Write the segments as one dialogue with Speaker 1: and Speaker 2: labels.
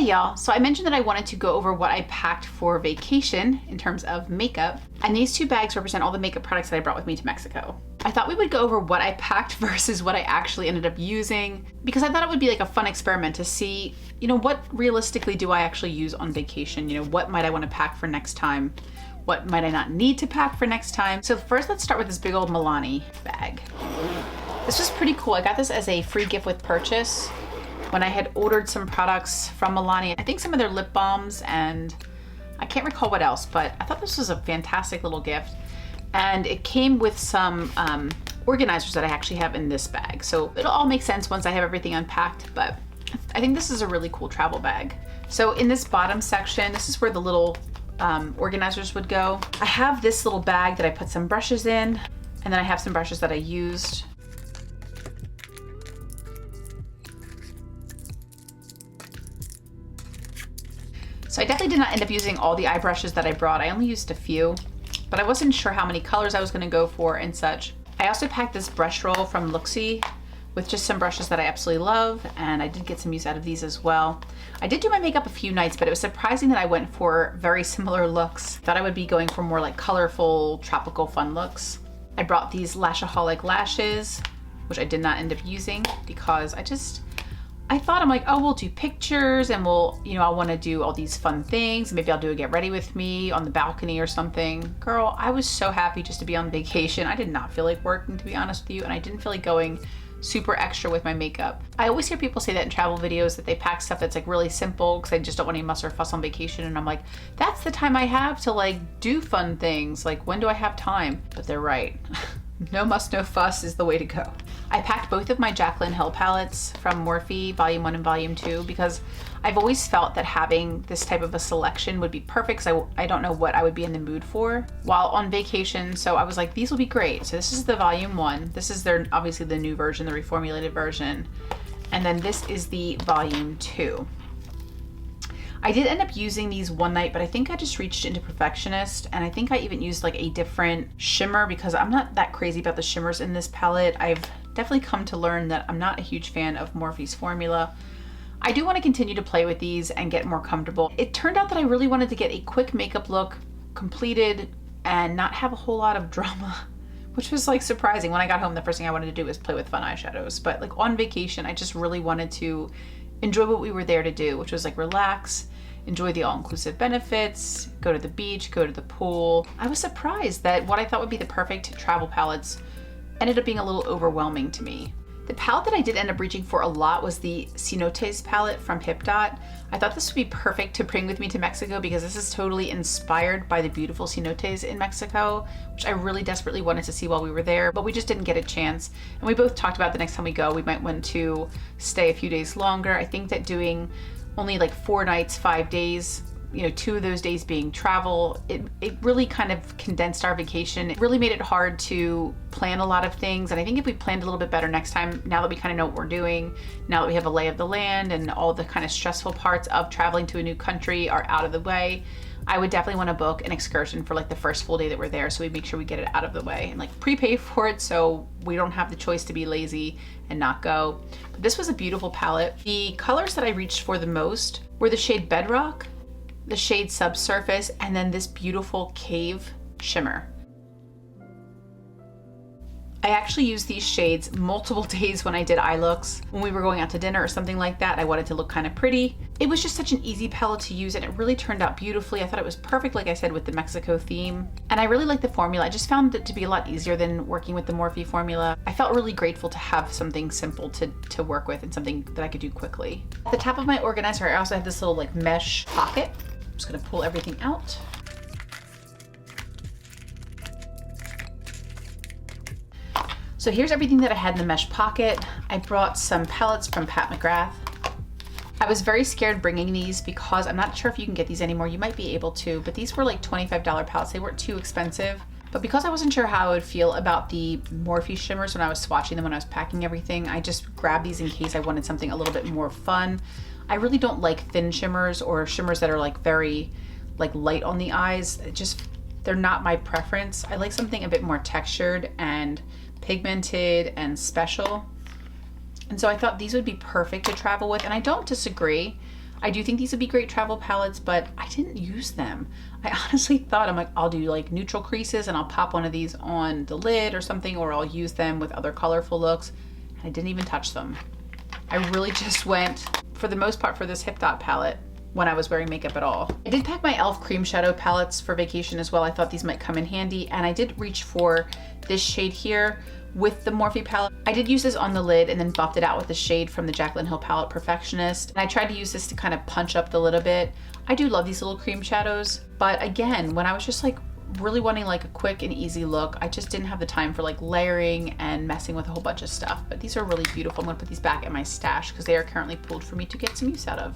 Speaker 1: Hey y'all, so I mentioned that I wanted to go over what I packed for vacation in terms of makeup, and these two bags represent all the makeup products that I brought with me to Mexico. I thought we would go over what I packed versus what I actually ended up using, because I thought it would be like a fun experiment to see, what realistically do I actually use on vacation? What might I want to pack for next time? What might I not need to pack for next time? So first, let's start with this big old Milani bag. This was pretty cool. I got this as a free gift with purchase when I had ordered some products from Milani. I think some of their lip balms, and I can't recall what else, but I thought this was a fantastic little gift. And it came with some organizers that I actually have in this bag. So it'll all make sense once I have everything unpacked, but I think this is a really cool travel bag. So in this bottom section, this is where the little organizers would go. I have this little bag that I put some brushes in, and then I have some brushes that I used. So I definitely did not end up using all the eye brushes that I brought. I only used a few, but I wasn't sure how many colors I was gonna go for and such. I also packed this brush roll from Luxie with just some brushes that I absolutely love, and I did get some use out of these as well. I did do my makeup a few nights, but it was surprising that I went for very similar looks. Thought I would be going for more like colorful, tropical, fun looks. I brought these Lashaholic lashes, which I did not end up using because I thought, I'm like, oh, we'll do pictures and I want to do all these fun things. Maybe I'll do a get ready with me on the balcony or something. Girl, I was so happy just to be on vacation. I did not feel like working, to be honest with you, and I didn't feel like going super extra with my makeup. I always hear people say that in travel videos that they pack stuff that's like really simple because they just don't want any muss or fuss on vacation, and I'm like, that's the time I have to like do fun things. Like, when do I have time? But they're right. No muss, no fuss is the way to go. I packed both of my Jaclyn Hill palettes from Morphe Volume 1 and Volume 2 because I've always felt that having this type of a selection would be perfect because I don't know what I would be in the mood for while on vacation. So I was like, these will be great. So this is the Volume 1. This is obviously the new version, the reformulated version. And then this is the Volume 2. I did end up using these one night, but I think I just reached into Perfectionist, and I think I even used like a different shimmer because I'm not that crazy about the shimmers in this palette. I've definitely come to learn that I'm not a huge fan of Morphe's formula. I do want to continue to play with these and get more comfortable. It turned out that I really wanted to get a quick makeup look completed and not have a whole lot of drama, which was like surprising. When I got home, the first thing I wanted to do was play with fun eyeshadows. But like on vacation, I just really wanted to enjoy what we were there to do, which was like relax, enjoy the all-inclusive benefits, go to the beach, go to the pool. I was surprised that what I thought would be the perfect travel palettes ended up being a little overwhelming to me. The palette that I did end up reaching for a lot was the Cenotes palette from HipDot. I thought this would be perfect to bring with me to Mexico because this is totally inspired by the beautiful cenotes in Mexico, which I really desperately wanted to see while we were there, but we just didn't get a chance. And we both talked about the next time we go, we might want to stay a few days longer. I think that doing only like 4 nights, 5 days, 2 of those days being travel, it really kind of condensed our vacation. It really made it hard to plan a lot of things. And I think if we planned a little bit better next time, now that we kind of know what we're doing, now that we have a lay of the land and all the kind of stressful parts of traveling to a new country are out of the way, I would definitely want to book an excursion for like the first full day that we're there, so we make sure we get it out of the way and like prepay for it so we don't have the choice to be lazy and not go. But this was a beautiful palette. The colors that I reached for the most were the shade Bedrock, the shade Subsurface, and then this beautiful Cave shimmer. I actually used these shades multiple days when I did eye looks. When we were going out to dinner or something like that, I wanted to look kind of pretty. It was just such an easy palette to use, and it really turned out beautifully. I thought it was perfect, like I said, with the Mexico theme. And I really liked the formula. I just found it to be a lot easier than working with the Morphe formula. I felt really grateful to have something simple to work with and something that I could do quickly. At the top of my organizer, I also have this little like mesh pocket. I'm just gonna pull everything out. So here's everything that I had in the mesh pocket. I brought some palettes from Pat McGrath. I was very scared bringing these because I'm not sure if you can get these anymore. You might be able to, but these were like $25 palettes. They weren't too expensive. But because I wasn't sure how I would feel about the Morphe shimmers when I was swatching them when I was packing everything, I just grabbed these in case I wanted something a little bit more fun. I really don't like thin shimmers or shimmers that are like very like light on the eyes. They're not my preference. I like something a bit more textured and pigmented and special. And so I thought these would be perfect to travel with, and I don't disagree. I do think these would be great travel palettes, but I didn't use them. I honestly thought, I'm like, I'll do like neutral creases and I'll pop one of these on the lid or something, or I'll use them with other colorful looks. And I didn't even touch them. I really just went, for the most part, for this Hip Dot palette when I was wearing makeup at all. I did pack my e.l.f. cream shadow palettes for vacation as well. I thought these might come in handy, and I did reach for this shade here with the Morphe palette. I did use this on the lid and then buffed it out with the shade from the Jaclyn Hill palette, Perfectionist. And I tried to use this to kind of punch up the lid a bit. I do love these little cream shadows, but again, when I was just like really wanting like a quick and easy look, I just didn't have the time for like layering and messing with a whole bunch of stuff. But these are really beautiful. I'm gonna put these back in my stash because they are currently pooled for me to get some use out of.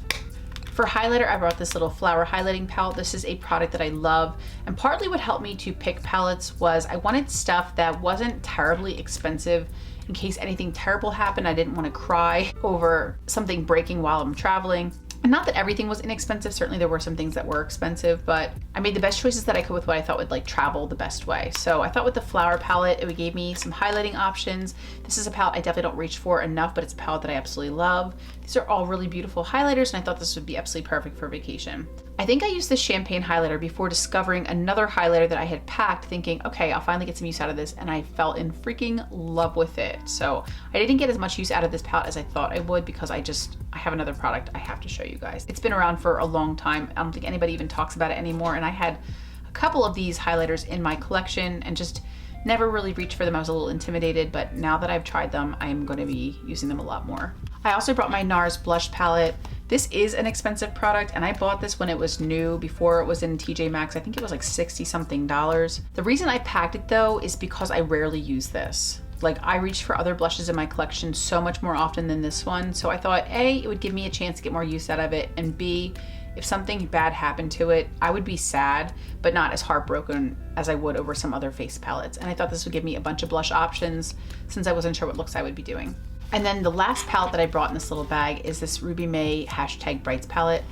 Speaker 1: For highlighter, I brought this little flower highlighting palette. This is a product that I love, and partly what helped me to pick palettes was I wanted stuff that wasn't terribly expensive in case anything terrible happened. I didn't want to cry over something breaking while I'm traveling. And not that everything was inexpensive, certainly there were some things that were expensive, but I made the best choices that I could with what I thought would like travel the best way. So I thought with the flower palette, it gave me some highlighting options. This is a palette I definitely don't reach for enough, but it's a palette that I absolutely love. These are all really beautiful highlighters, and I thought this would be absolutely perfect for vacation. I think I used this champagne highlighter before discovering another highlighter that I had packed, thinking, okay, I'll finally get some use out of this, and I fell in freaking love with it. So I didn't get as much use out of this palette as I thought I would because I have another product I have to show you guys. It's been around for a long time. I don't think anybody even talks about it anymore, and I had a couple of these highlighters in my collection and just never really reached for them. I was a little intimidated, but now that I've tried them, I'm going to be using them a lot more. I also brought my NARS blush palette. This is an expensive product, and I bought this when it was new, before it was in TJ Maxx. I think it was like $60 something. The reason I packed it though is because I rarely use this. Like, I reach for other blushes in my collection so much more often than this one. So I thought A, it would give me a chance to get more use out of it, and B, if something bad happened to it, I would be sad, but not as heartbroken as I would over some other face palettes. And I thought this would give me a bunch of blush options since I wasn't sure what looks I would be doing. And then the last palette that I brought in this little bag is this Ruby May #Brights palette.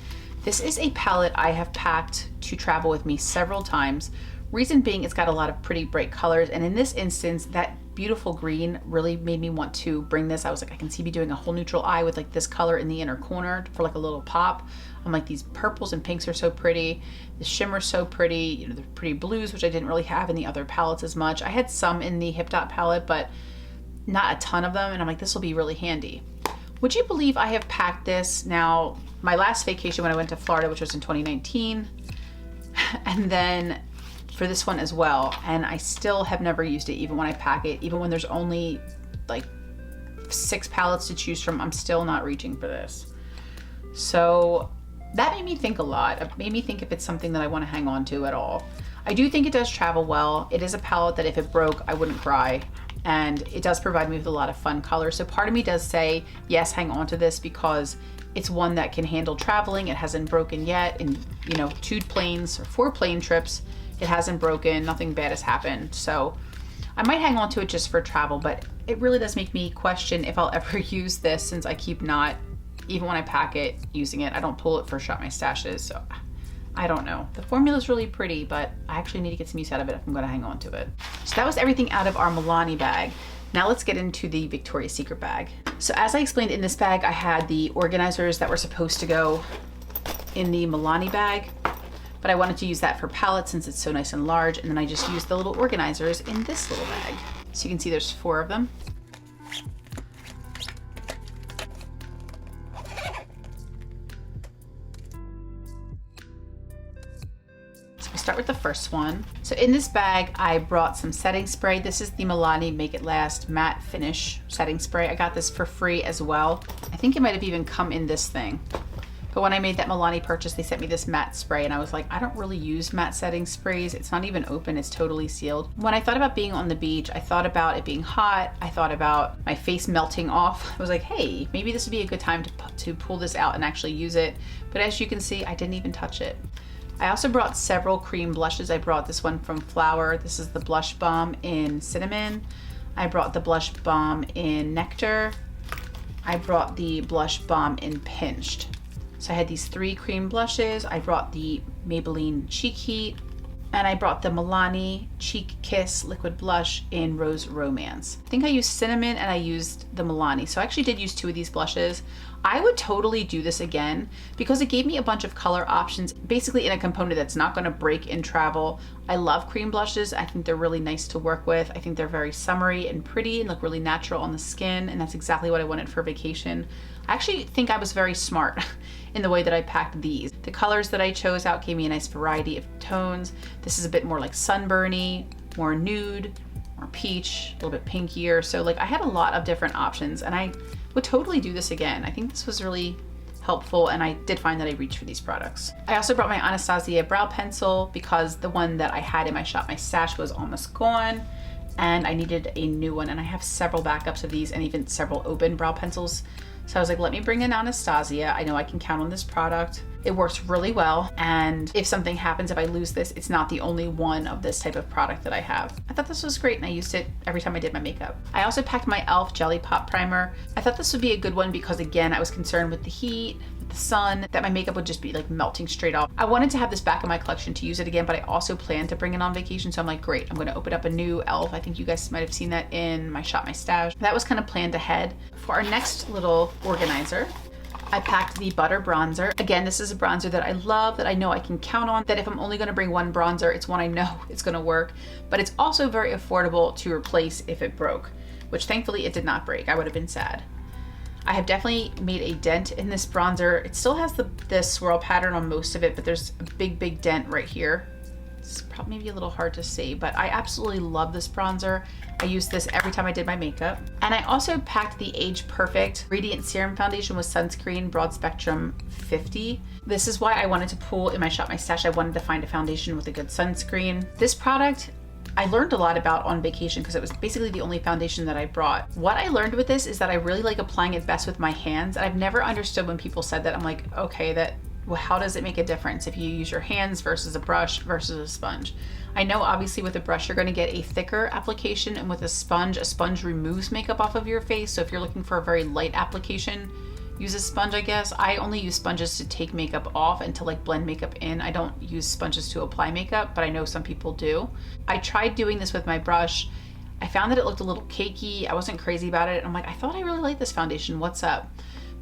Speaker 1: This is a palette I have packed to travel with me several times. Reason being, it's got a lot of pretty bright colors, and in this instance, that beautiful green really made me want to bring this. I was like, I can see me doing a whole neutral eye with like this color in the inner corner for like a little pop. I'm like, these purples and pinks are so pretty. The shimmer's so pretty. You know, the pretty blues, which I didn't really have in the other palettes as much. I had some in the Hip Dot palette, but not a ton of them, and I'm like, this will be really handy. Would you believe I have packed this now, my last vacation when I went to Florida, which was in 2019, and then for this one as well, and I still have never used it, even when I pack it, even when there's only like 6 palettes to choose from, I'm still not reaching for this. So that made me think a lot. It made me think if it's something that I want to hang on to at all. I do think it does travel well. It is a palette that if it broke, I wouldn't cry. And it does provide me with a lot of fun colors. So part of me does say, yes, hang on to this because it's one that can handle traveling. It hasn't broken yet. In, you know, 2 planes or 4 plane trips, it hasn't broken, nothing bad has happened. So I might hang on to it just for travel, but it really does make me question if I'll ever use this, since I keep not, even when I pack it, using it. I don't pull it for Shop My Stashes, so I don't know. The formula is really pretty, but I actually need to get some use out of it if I'm gonna hang on to it. So that was everything out of our Milani bag. Now let's get into the Victoria's Secret bag. So as I explained, in this bag, I had the organizers that were supposed to go in the Milani bag, but I wanted to use that for palettes since it's so nice and large, and then I just used the little organizers in this little bag. So you can see there's 4 of them. Start with the first one. So in this bag, I brought some setting spray. This is the Milani Make It Last Matte Finish Setting Spray. I got this for free as well. I think it might have even come in this thing. But when I made that Milani purchase, they sent me this matte spray, and I was like, I don't really use matte setting sprays. It's not even open, it's totally sealed. When I thought about being on the beach, I thought about it being hot. I thought about my face melting off. I was like, hey, maybe this would be a good time to pull this out and actually use it. But as you can see, I didn't even touch it. I also brought several cream blushes. I brought this one from Flower. This is the Blush Bomb in Cinnamon. I brought the Blush Bomb in Nectar. I brought the Blush Bomb in Pinched. So I had these 3 cream blushes. I brought the Maybelline Cheek Heat, And I brought the Milani Cheek Kiss Liquid Blush in Rose Romance. I think I used Cinnamon and I used the Milani. So I actually did use 2 of these blushes. I would totally do this again because it gave me a bunch of color options, basically in a component that's not gonna break in travel. I love cream blushes. I think they're really nice to work with. I think they're very summery and pretty and look really natural on the skin, and that's exactly what I wanted for vacation. I actually think I was very smart in the way that I packed these. The colors that I chose out gave me a nice variety of tones. This is a bit more like sunburny, more nude, more peach, a little bit pinkier. So like I had a lot of different options and I would totally do this again. I think this was really helpful and I did find that I reached for these products. I also brought my Anastasia brow pencil because the one that I had in my Shop My Stash was almost gone and I needed a new one, and I have several backups of these and even several open brow pencils. So I was like, let me bring in Anastasia. I know I can count on this product. It works really well. And if something happens, if I lose this, it's not the only one of this type of product that I have. I thought this was great and I used it every time I did my makeup. I also packed my e.l.f. Jelly Pop Primer. I thought this would be a good one because again, I was concerned with the heat, with the sun, that my makeup would just be like melting straight off. I wanted to have this back in my collection to use it again, but I also planned to bring it on vacation. So I'm like, great, I'm gonna open up a new e.l.f. I think you guys might have seen that in my Shop My Stash. That was kind of planned ahead. For our next little organizer, I packed the Butter Bronzer. Again, this is a bronzer that I love, that I know I can count on, that if I'm only gonna bring one bronzer, it's one I know it's gonna work, but it's also very affordable to replace if it broke, which thankfully it did not break. I would have been sad. I have definitely made a dent in this bronzer. It still has the swirl pattern on most of it, but there's a big dent right here. It's probably maybe a little hard to see, but I absolutely love this bronzer. I use this every time I did my makeup. And I also packed the Age Perfect Radiant Serum Foundation with Sunscreen Broad Spectrum 50. This is why I wanted to pull in my Shop My Stash. I wanted to find a foundation with a good sunscreen. This product I learned a lot about on vacation because it was basically the only foundation that I brought. What I learned with this is that I really like applying it best with my hands. And I've never understood when people said that. I'm like, okay, well, how does it make a difference if you use your hands versus a brush versus a sponge? I know obviously with a brush you're going to get a thicker application, and with a sponge removes makeup off of your face. So if you're looking for a very light application, use a sponge, I guess. I only use sponges to take makeup off and to like blend makeup in. I don't use sponges to apply makeup, but I know some people do. I tried doing this with my brush. I found that it looked a little cakey. I wasn't crazy about it. I'm like, I thought I really liked this foundation. What's up?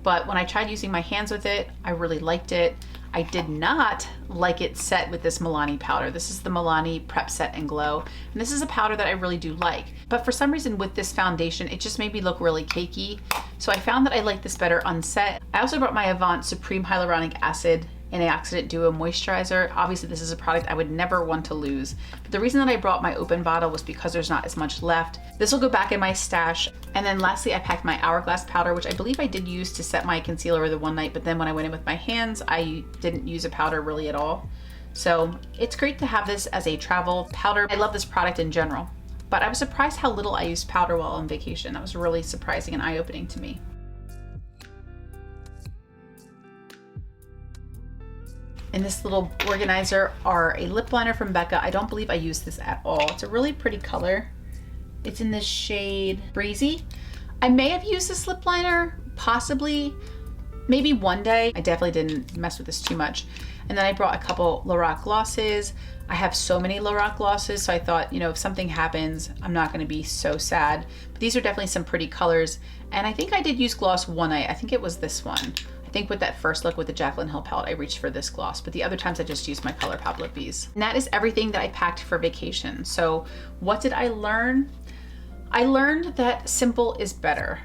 Speaker 1: But when I tried using my hands with it, I really liked it. I did not like it set with this Milani powder. This is the Milani Prep Set and Glow. And this is a powder that I really do like. But for some reason with this foundation, it just made me look really cakey. So I found that I like this better unset. I also brought my Avant Supreme Hyaluronic Acid Antioxidant Duo Moisturizer. Obviously this is a product I would never want to lose. But the reason that I brought my open bottle was because there's not as much left. This will go back in my stash. And then lastly, I packed my Hourglass powder, which I believe I did use to set my concealer the one night, but then when I went in with my hands, I didn't use a powder really at all. So it's great to have this as a travel powder. I love this product in general, but I was surprised how little I used powder while on vacation. That was really surprising and eye-opening to me. In this little organizer are a lip liner from Becca. I don't believe I used this at all. It's a really pretty color. It's in this shade Breezy. I may have used this lip liner, possibly, maybe one day. I definitely didn't mess with this too much. And then I brought a couple Lorac glosses. I have so many Lorac glosses, so I thought, you know, if something happens, I'm not gonna be so sad. But these are definitely some pretty colors. And I think I did use gloss one night. I think it was this one. I think with that first look with the Jaclyn Hill palette, I reached for this gloss, but the other times I just used my ColourPop lippies. And that is everything that I packed for vacation. So what did I learn? I learned that simple is better,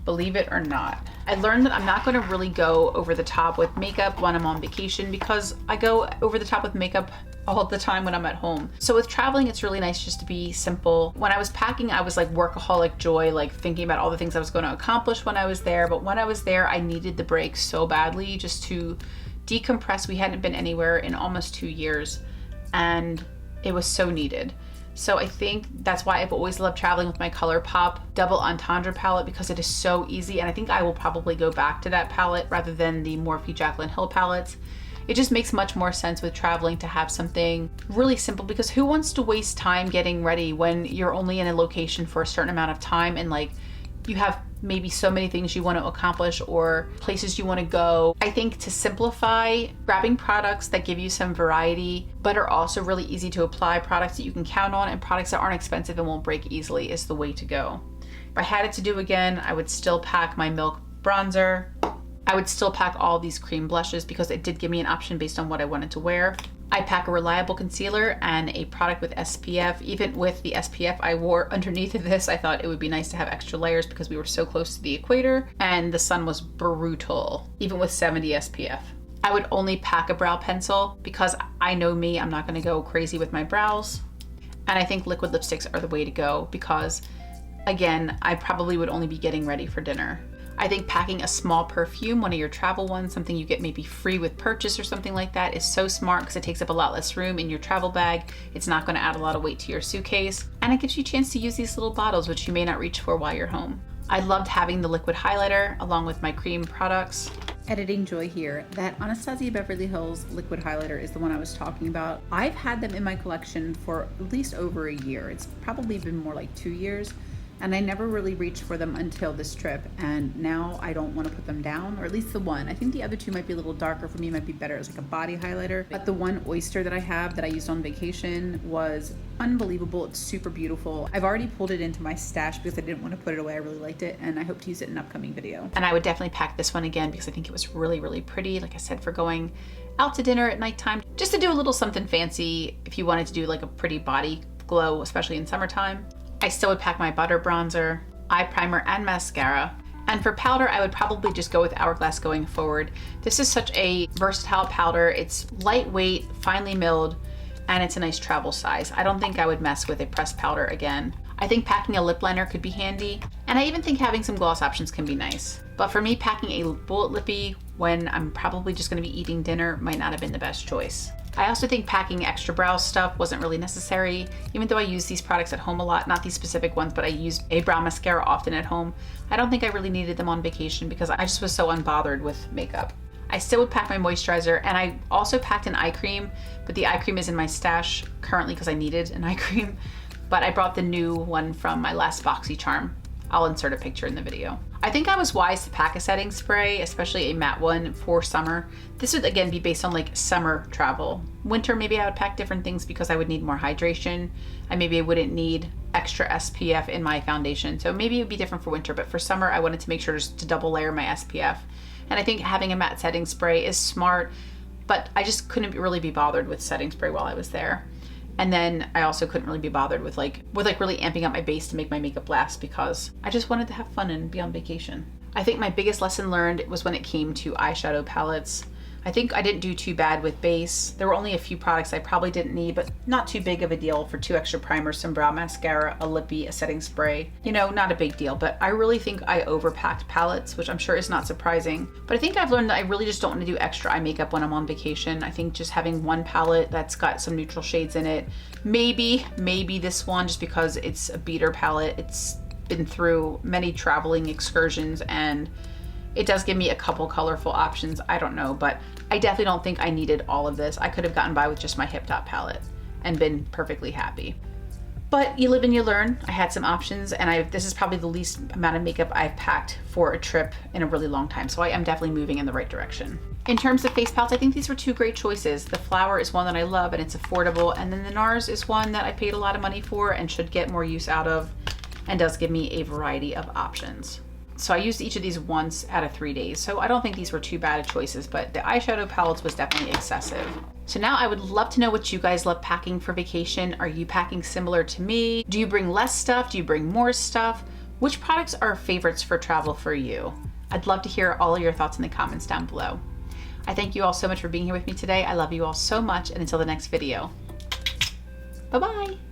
Speaker 1: believe it or not. I learned that I'm not gonna really go over the top with makeup when I'm on vacation because I go over the top with makeup all the time when I'm at home. So with traveling, it's really nice just to be simple. When I was packing, I was like workaholic joy, like thinking about all the things I was going to accomplish when I was there. But when I was there, I needed the break so badly just to decompress. We hadn't been anywhere in almost 2 years and it was so needed. So I think that's why I've always loved traveling with my ColourPop Double Entendre palette because it is so easy. And I think I will probably go back to that palette rather than the Morphe Jaclyn Hill palettes. It just makes much more sense with traveling to have something really simple because who wants to waste time getting ready when you're only in a location for a certain amount of time and like you have maybe so many things you want to accomplish or places you want to go. I think to simplify, grabbing products that give you some variety but are also really easy to apply, products that you can count on, and products that aren't expensive and won't break easily is the way to go. If I had it to do again, I would still pack my Milk bronzer. I would still pack all these cream blushes because it did give me an option based on what I wanted to wear. I pack a reliable concealer and a product with SPF. Even with the SPF I wore underneath of this, I thought it would be nice to have extra layers because we were so close to the equator and the sun was brutal, even with 70 SPF. I would only pack a brow pencil because I know me, I'm not gonna go crazy with my brows. And I think liquid lipsticks are the way to go because, again, I probably would only be getting ready for dinner. I think packing a small perfume, one of your travel ones, something you get maybe free with purchase or something like that, is so smart because it takes up a lot less room in your travel bag. It's not going to add a lot of weight to your suitcase. And it gives you a chance to use these little bottles, which you may not reach for while you're home. I loved having the liquid highlighter along with my cream products. Editing Joy here. That Anastasia Beverly Hills liquid highlighter is the one I was talking about. I've had them in my collection for at least over a year. It's probably been more like 2 years. And I never really reached for them until this trip, and now I don't want to put them down, or at least the one. I think the other two might be a little darker for me, might be better as like a body highlighter. But the one Oyster that I have that I used on vacation was unbelievable. It's super beautiful. I've already pulled it into my stash because I didn't want to put it away. I really liked it, and I hope to use it in an upcoming video. And I would definitely pack this one again because I think it was really, really pretty. Like I said, for going out to dinner at nighttime, just to do a little something fancy if you wanted to do like a pretty body glow, especially in summertime. I still would pack my butter bronzer, eye primer, and mascara. And for powder, I would probably just go with Hourglass going forward. This is such a versatile powder. It's lightweight, finely milled, and it's a nice travel size. I don't think I would mess with a pressed powder again. I think packing a lip liner could be handy, and I even think having some gloss options can be nice. But for me, packing a bullet lippy when I'm probably just gonna be eating dinner might not have been the best choice. I also think packing extra brow stuff wasn't really necessary, even though I use these products at home a lot, not these specific ones, but I use a brow mascara often at home. I don't think I really needed them on vacation because I just was so unbothered with makeup. I still would pack my moisturizer, and I also packed an eye cream, but the eye cream is in my stash currently because I needed an eye cream, but I brought the new one from my last BoxyCharm. I'll insert a picture in the video. I think I was wise to pack a setting spray, especially a matte one for summer. This would again be based on like summer travel. Winter, maybe I would pack different things because I would need more hydration, and maybe I wouldn't need extra SPF in my foundation. So maybe it would be different for winter, but for summer, I wanted to make sure just to double layer my SPF. And I think having a matte setting spray is smart, but I just couldn't really be bothered with setting spray while I was there. And then I also couldn't really be bothered with really amping up my base to make my makeup last because I just wanted to have fun and be on vacation. I think my biggest lesson learned was when it came to eyeshadow palettes. I think I didn't do too bad with base. There were only a few products I probably didn't need, but not too big of a deal for 2 extra primers, some brow mascara, a lippy, a setting spray. You know, not a big deal, but I really think I overpacked palettes, which I'm sure is not surprising. But I think I've learned that I really just don't want to do extra eye makeup when I'm on vacation. I think just having one palette that's got some neutral shades in it, maybe this one, just because it's a beater palette. It's been through many traveling excursions and it does give me a couple colorful options. I don't know, but I definitely don't think I needed all of this. I could have gotten by with just my Hip Top palette and been perfectly happy. But you live and you learn. I had some options, and this is probably the least amount of makeup I've packed for a trip in a really long time. So I am definitely moving in the right direction. In terms of face palettes, I think these were 2 great choices. The Flower is one that I love and it's affordable. And then the NARS is one that I paid a lot of money for and should get more use out of, and does give me a variety of options. So I used each of these once out of 3 days. So I don't think these were too bad of choices, but the eyeshadow palettes was definitely excessive. So now I would love to know what you guys love packing for vacation. Are you packing similar to me? Do you bring less stuff? Do you bring more stuff? Which products are favorites for travel for you? I'd love to hear all of your thoughts in the comments down below. I thank you all so much for being here with me today. I love you all so much, and until the next video, bye-bye.